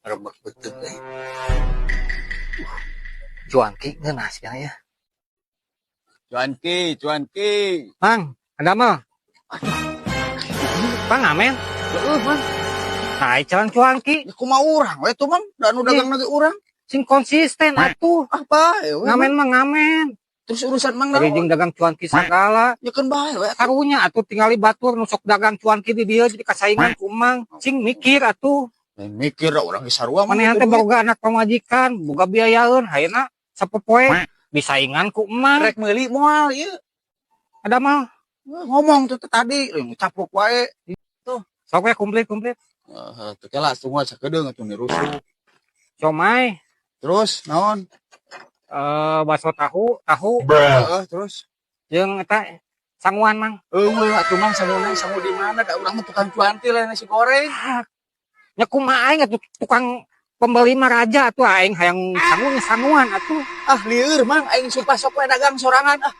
Rebek betul deh. Cuanki ngeunah sia ya. Cuanki. Mang, ada mah. Bang Amen. Man. Hai jalan cuanki. Ya kumaha urang we tuh, Mang. Da anu dagang lagi urang. Sing konsisten atuh. Apa we? Ngamen mah ngamen. Terus urusan Mang Dari naon? jeung dagang cuanki segala. Ya kan bae we. Karunya atuh tinggali batur nusok dagang cuanki di dieu jadi kasaingan ku Mang. Sing mikir atuh. Mikir urang ge sarua mah. Manehan teh boga anak pamajikan, boga biayaeun, hayeuna sapopoe disaingan ku Emang. Rek meuli moal ieu. Ada mah. Ngomong tuh tadi, caplok wae. Sok we komplit. Tuh kelas tunggu sakedeung atuh ni rusuh. Comai, Terus naon? bakso tahu, Terus jeung eta sanguan Mang. atuh Mang sangu di mana? Da urang mah tukang cuanti lah nasi goreng. Nya kumaha aing atuh tukang pembeli mah raja atuh aing hayang sanguan atuh. Ah lieur Mang, aing sumpah sok we dagang sorangan ah.